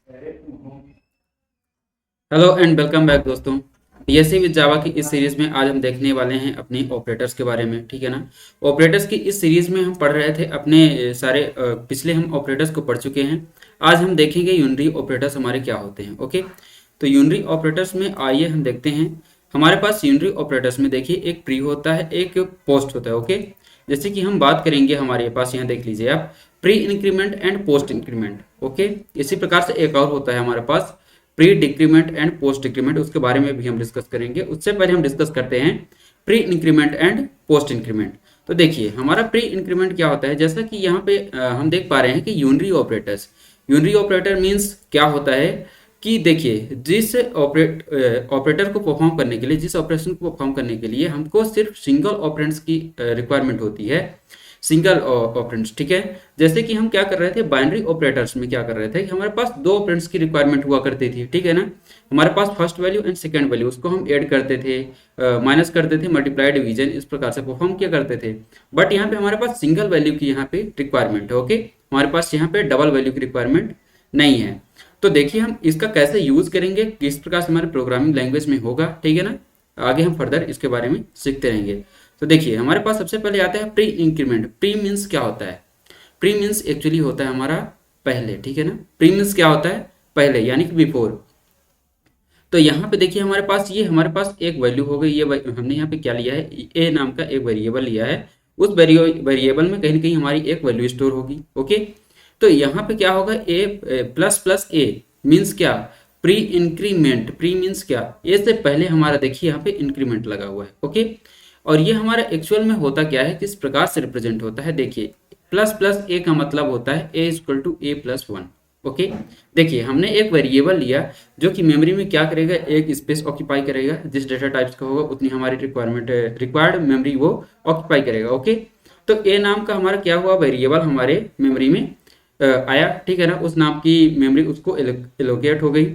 Hello and welcome back दोस्तों। PSC with Java की इस सीरीज में आज हम देखने वाले हैं अपनी ऑपरेटर्स के बारे में। ठीक है ना। ऑपरेटर्स की इस सीरीज में हम पढ़ रहे थे अपने सारे पिछले हम ऑपरेटर्स को पढ़ चुके हैं। आज हम देखेंगे यूनरी ऑपरेटर्स हमारे क्या होते हैं। ओके, तो यूनरी ऑपरेटर्स में आइए हम देखते हैं। हमारे पास यूनरी ऑपरेटर्स में देखिए एक प्री होता है, एक पोस्ट होता है। ओके, जैसे कि हम बात करेंगे हमारे पास यहाँ देख लीजिए आप, pre increment and post increment. Okay, इसी प्रकार से एक और होता है हमारे पास pre decrement and post decrement, उसके बारे में भी हम डिस्कस करेंगे। उससे पहले हम डिस्कस करते हैं pre increment and post increment. तो देखिए हमारा प्री इंक्रीमेंट क्या होता है, जैसा कि यहाँ पे हम देख पा रहे हैं कि unary operators, unary operator means क्या होता है कि देखिए जिस ऑपरेटर को परफॉर्म करने के लिए, जिस ऑपरेशन को परफॉर्म करने के लिए हमको सिर्फ सिंगल ऑपरेंड्स की रिक्वायरमेंट होती है, सिंगल ऑपरेंड्स। ठीक है, जैसे कि हम क्या कर रहे थे बाइनरी ऑपरेटर्स में, क्या कर रहे थे कि हमारे पास दो ऑपरेंड्स की रिक्वायरमेंट हुआ करती थी। ठीक है ना, हमारे पास first value and second value, उसको हम ऐड करते थे, माइनस करते थे, मल्टीप्लाई डिवीजन, इस प्रकार से परफॉर्म किया करते थे। बट यहाँ पे हमारे पास सिंगल वैल्यू की यहाँ पे रिक्वायरमेंट है। ओके, हमारे पास यहाँ पे डबल वैल्यू की रिक्वायरमेंट नहीं है। तो देखिए हम इसका कैसे यूज करेंगे, किस प्रकार से हमारे प्रोग्रामिंग लैंग्वेज में होगा। ठीक है ना, आगे हम फर्दर इसके बारे में सीखते रहेंगे। तो देखिए हमारे पास सबसे पहले आता है प्री इंक्रीमेंट। प्री मीन्स क्या होता है, प्री मीन्स एक्चुअली होता है हमारा पहले। ठीक है ना, प्री मीन्स क्या होता है, पहले, यानी कि बिफोर। तो यहाँ पे देखिए हमारे पास ये, हमारे पास एक वैल्यू हो गई, ये हमने यहाँ पे क्या लिया है, ए नाम का एक वेरिएबल लिया है। उस वेरिएबल में कहीं ना कहीं हमारी एक वैल्यू स्टोर होगी। ओके, तो यहाँ पे क्या होगा, ए प्लस प्लस ए मीन्स क्या, प्री इंक्रीमेंट। प्री मीन्स क्या, ए से पहले हमारा देखिए यहाँ पे इंक्रीमेंट लगा हुआ है। ओके, और ये हमारा एक्चुअल में होता क्या है, किस प्रकार से रिप्रेजेंट होता है, देखिए प्लस प्लस ए का मतलब होता है a equal to a plus one. Okay, देखिए हमने एक वेरिएबल लिया जो कि मेमोरी में क्या करेगा, एक स्पेस ऑक्यूपाई करेगा, जिस डेटा टाइप्स का होगा उतनी हमारी रिक्वायर्ड मेमोरी वो ऑक्यूपाई करेगा। ओके, तो ए नाम का हमारा क्या हुआ, वेरिएबल हमारे मेमोरी में आया। ठीक है ना, उस नाम की मेमोरी उसको एलोकेट हो गई।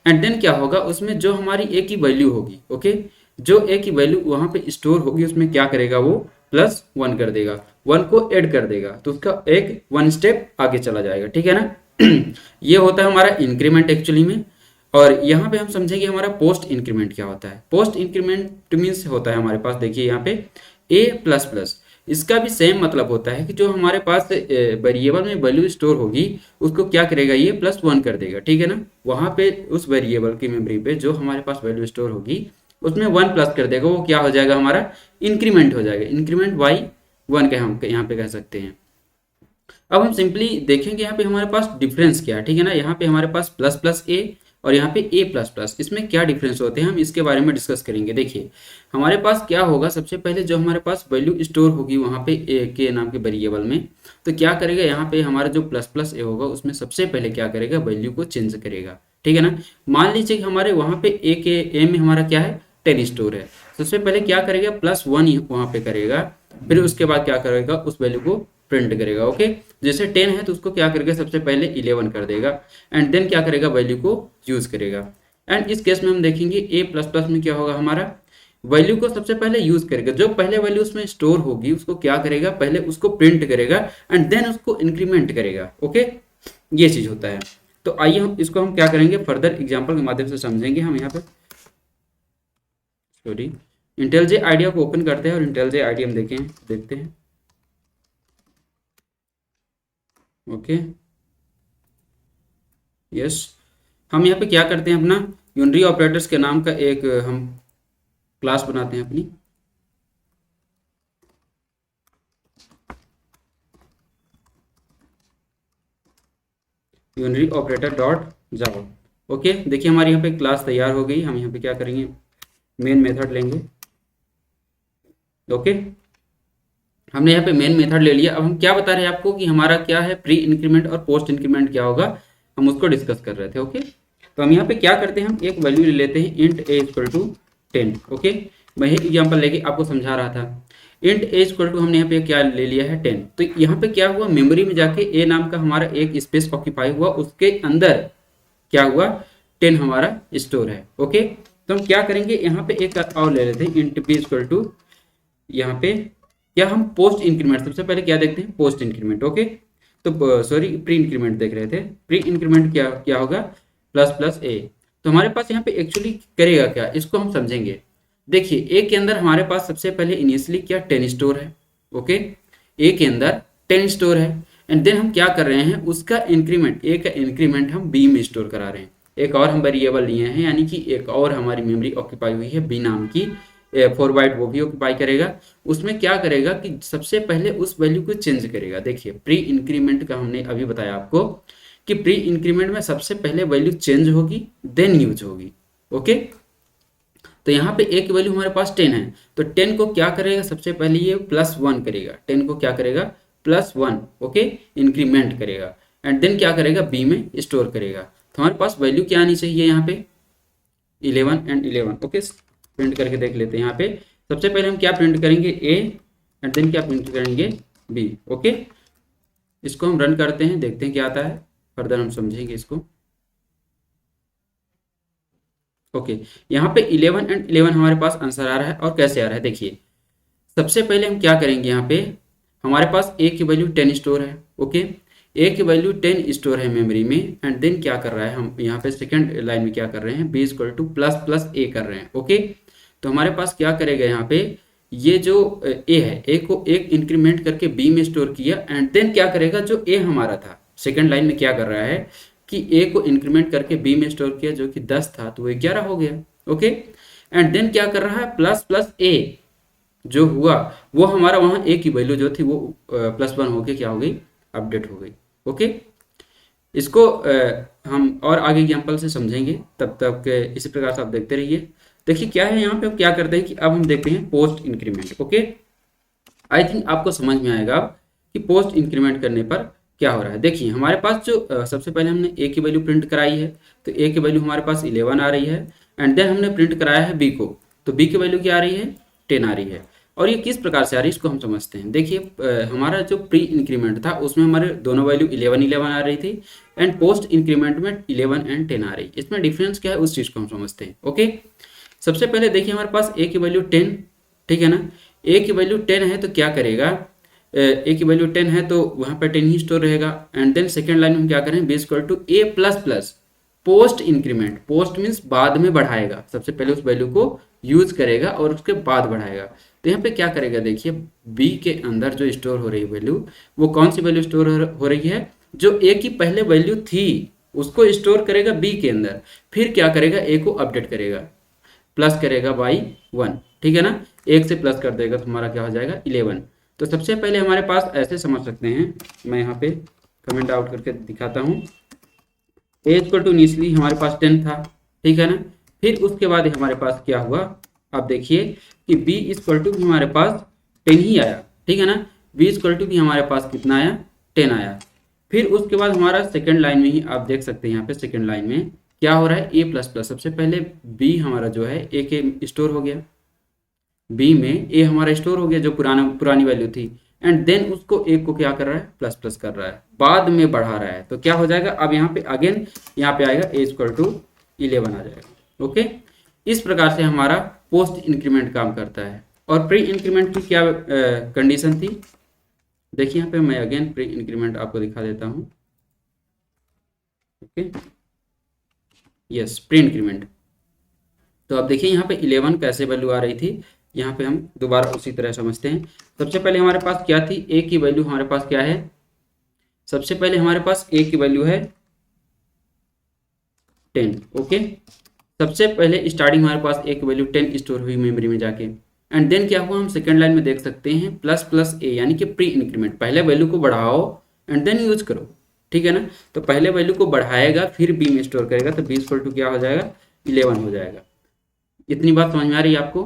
एंड देन क्या होगा, उसमें जो हमारी ए की वैल्यू होगी, ओके, जो ए की वैल्यू वहां पे स्टोर होगी, उसमें क्या करेगा, वो प्लस वन कर देगा, वन को ऐड कर देगा, तो उसका एक वन स्टेप आगे चला जाएगा। ठीक है ना। ये होता है हमारा इंक्रीमेंट एक्चुअली में। और यहाँ पे हम समझेंगे हमारा पोस्ट इंक्रीमेंट क्या होता है। पोस्ट इंक्रीमेंट मीन्स होता है हमारे पास, देखिए यहाँ पे ए प्लस प्लस, इसका भी सेम मतलब होता है कि जो हमारे पास वेरिएबल में वैल्यू स्टोर होगी उसको क्या करेगा, ये प्लस वन कर देगा। ठीक है ना, वहां पे उस वेरिएबल की मेमोरी पे जो हमारे पास वैल्यू स्टोर होगी उसमें वन प्लस कर देगा, वो क्या हो जाएगा, हमारा इंक्रीमेंट हो जाएगा। इंक्रीमेंट बाई वन का हम यहाँ पे कह सकते हैं। अब हम सिंपली देखेंगे यहाँ पे हमारे पास डिफरेंस क्या है। ठीक है ना, यहाँ पे हमारे पास प्लस प्लस ए और यहाँ पे ए प्लस प्लस, इसमें क्या डिफरेंस होते हैं हम इसके बारे में डिस्कस करेंगे। देखिए हमारे पास क्या होगा, सबसे पहले जो हमारे पास वैल्यू स्टोर होगी वहाँ पे ए के नाम के वेरिएबल में, तो क्या करेगा, यहाँ पे हमारा जो प्लस प्लस ए होगा उसमें सबसे पहले क्या करेगा, वैल्यू को चेंज करेगा। ठीक है ना, मान लीजिए कि हमारे वहाँ पे ए के ए में हमारा क्या है, 10 स्टोर है। सबसे पहले क्या करेगा, प्लस वन वहाँ पे करेगा, फिर उसके बाद क्या करेगा, उस वैल्यू को प्रिंट करेगा। ओके, जैसे 10 है तो उसको क्या करेगा, सबसे पहले 11 कर देगा, एंड देन क्या करेगा, वैल्यू को यूज करेगा। एंड इस केस में हम देखेंगे ए प्लस प्लस में क्या होगा, हमारा वैल्यू को सबसे पहले यूज करेगा, जो पहले वैल्यू उसमें स्टोर होगी उसको क्या करेगा, पहले उसको प्रिंट करेगा एंड देन उसको इंक्रीमेंट करेगा। ओके, ये चीज होता है। तो आइए हम इसको हम क्या करेंगे, फर्दर एग्जाम्पल के माध्यम से समझेंगे हम। यहाँ पे सॉरी, इंटेलजे आइडिया को ओपन करते हैं और इंटेलजे आइडिया हम देखते हैं। ओके, यस, हम यहाँ पे क्या करते हैं, अपना यूनरी ऑपरेटर्स के नाम का एक हम क्लास बनाते हैं अपनी। Unary operator dot Java. Okay, देखिए हमारी यहाँ पे क्लास तैयार हो गई। हम यहाँ पे क्या करेंगे, मेन मेथड लेंगे। ओके, हमने यहाँ पे मेन मेथड ले लिया। अब हम क्या बता रहे हैं आपको कि हमारा क्या है, प्री इंक्रीमेंट और पोस्ट इंक्रीमेंट क्या होगा, हम उसको डिस्कस कर रहे थे। ओके, तो हम यहाँ पे क्या करते हैं, हम एक वैल्यू ले लेते हैं, int a equal to 10। Okay, मैं ही एग्जाम्पल लेके आपको समझा रहा था। इंट ए इक्वल टू हमने यहाँ पे क्या ले लिया है, 10। तो यहाँ पे क्या हुआ, मेमोरी में जाके ए नाम का हमारा एक स्पेस ऑक्यूपाई हुआ, उसके अंदर क्या हुआ, 10 हमारा स्टोर है। ओके, तो हम क्या करेंगे, यहाँ पे एक और ले लेते हैं, इंट बी इक्वल टू, यहाँ पे क्या हम पोस्ट इंक्रीमेंट, सबसे पहले क्या देखते हैं, पोस्ट इंक्रीमेंट। ओके, तो सॉरी प्री इंक्रीमेंट देख रहे थे, प्री इंक्रीमेंट क्या क्या होगा, प्लस प्लस ए। तो हमारे पास यहाँ पे एक्चुअली करेगा क्या, इसको हम समझेंगे। देखिए ए के अंदर हमारे पास सबसे पहले इनिशियली क्या 10 स्टोर है, ओके, ए के अंदर 10 स्टोर है, एंड देन हम क्या कर रहे हैं, उसका इंक्रीमेंट, ए का इंक्रीमेंट हम बी में स्टोर करा रहे हैं। एक और हम वेरिएबल लिए हैं, यानी कि एक और हमारी मेमोरी ऑक्यूपाई हुई है बी नाम की, 4 बाइट वो भी ऑक्यूपाई करेगा। उसमें क्या करेगा कि सबसे पहले उस वैल्यू को चेंज करेगा। देखिए प्री इंक्रीमेंट का हमने अभी बताया आपको कि प्री इंक्रीमेंट में सबसे पहले वैल्यू चेंज होगी देन यूज होगी, ओके। तो यहाँ पे ए की वैल्यू हमारे पास 10 है, तो 10 को क्या करेगा, सबसे पहले ये +1 करेगा, 10 को क्या करेगा +1, ओके, इंक्रीमेंट करेगा, एंड देन क्या करेगा बी में स्टोर करेगा। तो हमारे पास वैल्यू क्या आनी चाहिए यहाँ पे 11 एंड 11, ओके। प्रिंट करके देख लेते हैं। यहाँ पे सबसे पहले हम क्या प्रिंट करेंगे ए, एंड देन क्या प्रिंट करेंगे बी, ओके। इसको हम रन करते हैं, देखते हैं क्या आता है, फर्दर हम समझेंगे इसको, ओके। यहाँ पे 11 एंड 11 हमारे पास आंसर आ रहा है, और कैसे आ रहा है देखिए। सबसे पहले हम क्या करेंगे, यहाँ पे हमारे पास ए की वैल्यू 10 स्टोर है, ओके, ए की वैल्यू 10 स्टोर है मेमोरी में, एंड देन क्या कर रहा है, हम यहाँ पे सेकंड लाइन में क्या कर रहे हैं, b equal to plus plus a कर रहे हैं, ओके। तो हमारे पास क्या करेगा यहाँ पे, ये जो ए है, ए को एक इंक्रीमेंट करके बी में स्टोर किया, एंड देन क्या करेगा, जो ए हमारा था सेकंड लाइन में क्या कर रहा है कि ए को इंक्रीमेंट करके बी में स्टोर किया, जो कि 10 था तो वो 11 हो गया, ओके। एंड देन क्या कर रहा है, प्लस प्लस ए जो हुआ वो हमारा वहाँ ए की वैल्यू जो थी वो +1 होके क्या हो गई, अपडेट हो गई, ओके। इसको हम और आगे एग्जाम्पल से समझेंगे, तब तक इसी प्रकार से आप देखते रहिए। देखिए क्या है यहाँ पे, हम क्या करते हैं कि अब हम देखते हैं post increment, okay. I think आपको समझ में आएगा अब कि पोस्ट इंक्रीमेंट करने पर क्या हो रहा है। देखिए हमारे पास जो सबसे पहले हमने ए की वैल्यू प्रिंट कराई है, तो ए की वैल्यू हमारे पास 11 आ रही है, एंड देन हमने प्रिंट कराया है बी को, तो बी की वैल्यू क्या आ रही है, 10 आ रही है। और ये किस प्रकार से आ रही है इसको हम समझते हैं। देखिए हमारा जो प्री इंक्रीमेंट था उसमें हमारे दोनों वैल्यू 11 11 आ रही थी, एंड पोस्ट इंक्रीमेंट में 11 एंड 10 आ रही है। इसमें डिफरेंस क्या है उस चीज़ को हम समझते हैं, ओके। सबसे पहले देखिए हमारे पास ए की वैल्यू 10, ठीक है ना, ए की वैल्यू 10 है तो क्या करेगा, ए की वैल्यू 10 है तो वहाँ पर 10 ही स्टोर रहेगा, एंड देन सेकेंड लाइन में हम क्या करें, b equal to a plus plus post increment, post means बाद में बढ़ाएगा, सबसे पहले उस वैल्यू को यूज करेगा और उसके बाद बढ़ाएगा। तो यहाँ पे क्या करेगा, देखिए बी के अंदर जो स्टोर हो रही वैल्यू, वो कौन सी वैल्यू स्टोर हो रही है, जो ए की पहले वैल्यू थी उसको स्टोर करेगा बी के अंदर, फिर क्या करेगा, ए को अपडेट करेगा, प्लस करेगा बाई 1, ठीक है ना, 1 से प्लस कर देगा तो हमारा क्या हो जाएगा 11। तो सबसे पहले हमारे पास ऐसे समझ सकते हैं, मैं यहाँ पे कमेंट आउट करके दिखाता हूँ। ए इक्वल टू इनिशियली हमारे पास 10 था, ठीक है ना, फिर उसके बाद हमारे पास क्या हुआ, आप देखिए कि बी इक्वल टू भी हमारे पास 10 ही आया, ठीक है ना, बी इक्वल टू भी हमारे पास कितना आया, 10 आया। फिर उसके बाद हमारा सेकंड लाइन में ही आप देख सकते हैं, यहाँ पे सेकंड लाइन में क्या हो रहा है, ए प्लस प्लस, सबसे पहले बी हमारा जो है ए के स्टोर हो गया, बी में ए हमारा स्टोर हो गया जो पुरानी वैल्यू थी, एंड देन उसको ए को क्या कर रहा है, प्लस प्लस कर रहा है, बाद में बढ़ा रहा है। तो क्या हो जाएगा, अब यहाँ पे अगेन यहाँ पे आएगा ए इक्वल टू 11 आ जाएगा, ओके। इस प्रकार से हमारा पोस्ट इंक्रीमेंट काम करता है। और प्री इंक्रीमेंट की क्या कंडीशन थी, देखिए यहाँ पे मैं अगेन प्री इंक्रीमेंट आपको दिखा देता हूँ, ओके, यस प्री इंक्रीमेंट। तो अब देखिए यहाँ पे 11 कैसे वैल्यू आ रही थी, यहाँ पे हम दोबारा उसी तरह समझते हैं। सबसे पहले हमारे पास क्या थी, ए की वैल्यू हमारे पास क्या है, सबसे पहले हमारे पास ए की वैल्यू है 10, ओके। सबसे पहले स्टार्टिंग हमारे पास ए की वैल्यू 10 स्टोर हुई मेमोरी में जाके, एंड देन क्या हुआ, हम सेकंड लाइन में देख सकते हैं प्लस प्लस ए, यानी कि प्री इंक्रीमेंट, पहले वैल्यू को बढ़ाओ एंड देन यूज करो, ठीक है ना। तो पहले वैल्यू को बढ़ाएगा फिर बी में स्टोर करेगा, तो बी इक्वल टू क्या हो जाएगा, 11 हो जाएगा। इतनी बात समझ में आ रही है आपको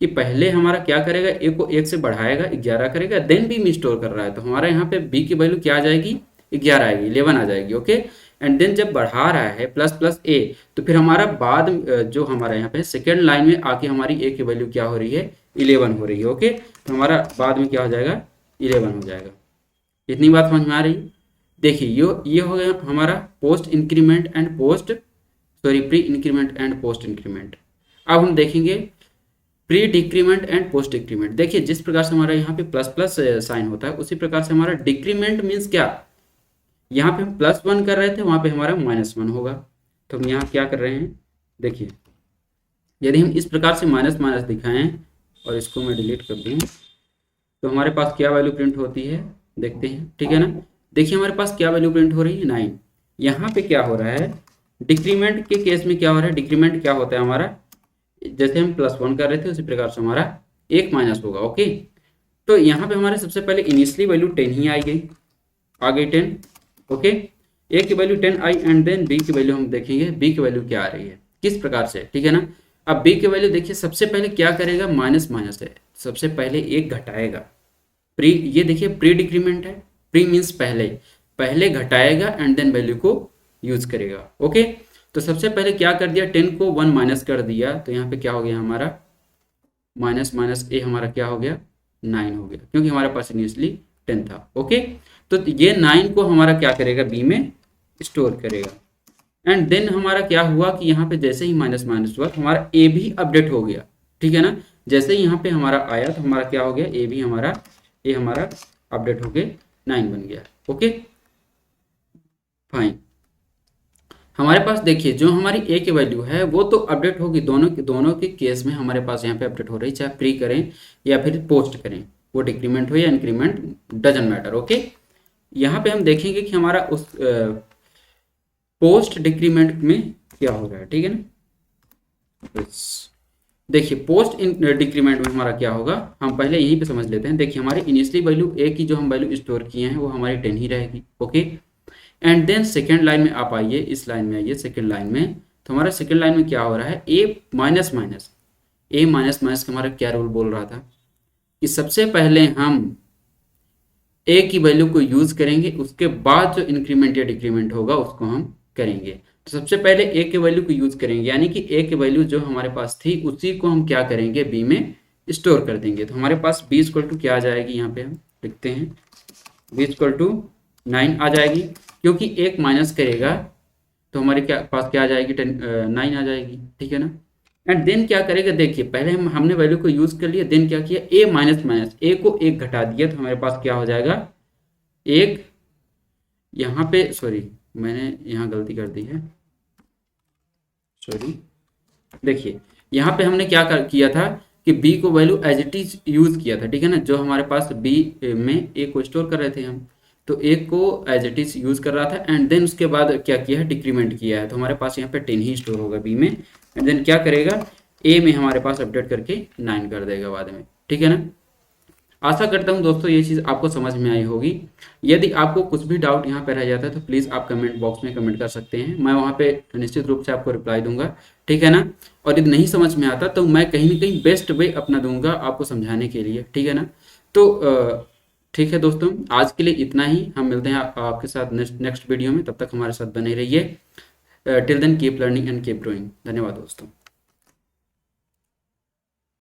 कि पहले हमारा क्या करेगा, ए को 1 से बढ़ाएगा 11 करेगा, देन बी में स्टोर कर रहा है, तो हमारा यहाँ पे बी की वैल्यू क्या आ जाएगी, 11 आएगी, 11 आ जाएगी, ओके। एंड देन जब बढ़ा रहा है प्लस प्लस ए, तो फिर हमारा बाद जो हमारा यहाँ पे सेकेंड लाइन में आके हमारी ए की वैल्यू क्या हो रही है, 11 हो रही है, ओके। तो हमारा बाद में क्या हो जाएगा, 11 हो जाएगा। इतनी बात समझ में आ रही है। देखिए ये हो गया हमारा post increment and post, sorry pre increment and post increment. अब हम देखेंगे pre decrement and post decrement. देखिए जिस प्रकार से हमारा यहाँ पे प्लस प्लस साइन होता है, उसी प्रकार से हमारा डिक्रीमेंट मीन्स क्या, यहाँ पे हम +1 कर रहे थे, वहाँ पे हमारा -1 होगा। तो हम यहाँ क्या कर रहे हैं, देखिए यदि हम इस प्रकार से माइनस माइनस दिखाएं और इसको मैं डिलीट कर दूँ, तो हमारे पास क्या वैल्यू प्रिंट होती है, देखते हैं, ठीक है ना। देखिए हमारे पास क्या वैल्यू प्रिंट हो रही है, 9। यहाँ पे क्या हो रहा है, डिक्रीमेंट के केस में क्या हो रहा है, डिक्रीमेंट क्या होता है हमारा, जैसे हम +1 कर रहे थे उसी प्रकार से हमारा एक माइनस होगा। ओके, तो यहाँ पे हमारे सबसे पहले इनिशियली वैल्यू 10 ही आ गई 10। ओके, ए की वैल्यू 10 आई एंड देन बी की वैल्यू हम देखेंगे, बी की वैल्यू क्या आ रही है, किस प्रकार से, ठीक है ना। अब बी की वैल्यू देखिए, सबसे पहले क्या करेगा, माइनस माइनस है, सबसे पहले एक घटाएगा। प्री, ये देखिए प्री डिक्रीमेंट है, प्री मीन्स पहले, पहले घटाएगा एंड देन वैल्यू को यूज करेगा। ओके, तो सबसे पहले क्या कर दिया, 10 को 1 माइनस कर दिया, तो यहाँ पे क्या हो गया हमारा, माइनस माइनस ए हमारा क्या हो गया, 9 हो गया, क्योंकि हमारे पास इनिशियली 10 था। ओके, तो ये 9 को हमारा क्या करेगा, बी में स्टोर करेगा। एंड देन हमारा क्या हुआ कि यहाँ पे जैसे ही माइनस माइनस हुआ तो हमारा ए भी अपडेट हो गया, ठीक है ना। जैसे ही यहाँ पे हमारा आया तो हमारा क्या हो गया, ए भी हमारा, ए हमारा अपडेट होके 9 बन गया। ओके फाइन, हमारे पास देखिए जो हमारी ए की वैल्यू है वो तो अपडेट होगी, दोनों के केस में हमारे पास यहाँ पे अपडेट हो रही है, चाहे प्री करें या फिर पोस्ट करें, वो डिक्रीमेंट हो या इंक्रीमेंट, डजंट मैटर। ओके, यहाँ पे हम देखेंगे कि हमारा उस पोस्ट डिक्रीमेंट में क्या हो रहा है, ठीक है ना। देखिए पोस्ट डिक्रीमेंट में हमारा क्या होगा, हम पहले यहीं पे समझ लेते हैं। देखिए हमारी इनिशियली वैल्यू ए की जो हम वैल्यू स्टोर किए हैं वो हमारी 10 ही रहेगी। Okay, and then second line में आप आइए, इस लाइन में आइए, सेकेंड लाइन में, तो हमारा सेकेंड लाइन में क्या हो रहा है, ए माइनस माइनस, ए माइनस माइनस का हमारा क्या रूल बोल रहा था कि सबसे पहले हम ए की वैल्यू को यूज करेंगे, उसके बाद जो इंक्रीमेंट या डिक्रीमेंट होगा उसको हम करेंगे। तो सबसे पहले ए के वैल्यू को यूज करेंगे, यानी कि ए की वैल्यू जो हमारे पास थी उसी को हम क्या करेंगे, बी में स्टोर कर देंगे। तो हमारे पास बी इक्वल टू क्या आ जाएगी, यहाँ पे हम लिखते हैं बी इक्वल टू 9 आ जाएगी, क्योंकि एक माइनस करेगा तो हमारे पास क्या आ जाएगी, 9 आ जाएगी, ठीक है ना। एंड देन क्या करेगा, देखिए पहले हमने वैल्यू को यूज कर लिया, देन क्या किया, ए माइनस माइनस, ए को एक घटा दिया, तो हमारे पास क्या हो जाएगा, एक, यहाँ पे सॉरी मैंने यहाँ गलती कर दी है, सॉरी, देखिए यहाँ पे हमने क्या किया था कि b को value as it is use किया था, ठीक है ना। जो हमारे पास b में a को स्टोर कर रहे थे हम, तो a को एज इट इज यूज कर रहा था, एंड देन उसके बाद क्या किया है, डिक्रीमेंट किया है, तो हमारे पास यहाँ पे 10 ही स्टोर होगा b में, एंड देन क्या करेगा, a में हमारे पास अपडेट करके 9 कर देगा बाद में, ठीक है ना। आशा करता हूं दोस्तों ये चीज़ आपको समझ में आई होगी। यदि आपको कुछ भी डाउट यहाँ पे रह जाता है तो प्लीज़ आप कमेंट बॉक्स में कमेंट कर सकते हैं, मैं वहाँ पे निश्चित रूप से आपको रिप्लाई दूंगा, ठीक है ना। और यदि नहीं समझ में आता तो मैं कहीं ना कहीं बेस्ट वे अपना दूंगा आपको समझाने के लिए, ठीक है ना। तो ठीक है दोस्तों, आज के लिए इतना ही, हम मिलते हैं आपके साथ नेक्स्ट वीडियो में, तब तक हमारे साथ बने रहिए। Till then keep learning and keep growing. धन्यवाद दोस्तों।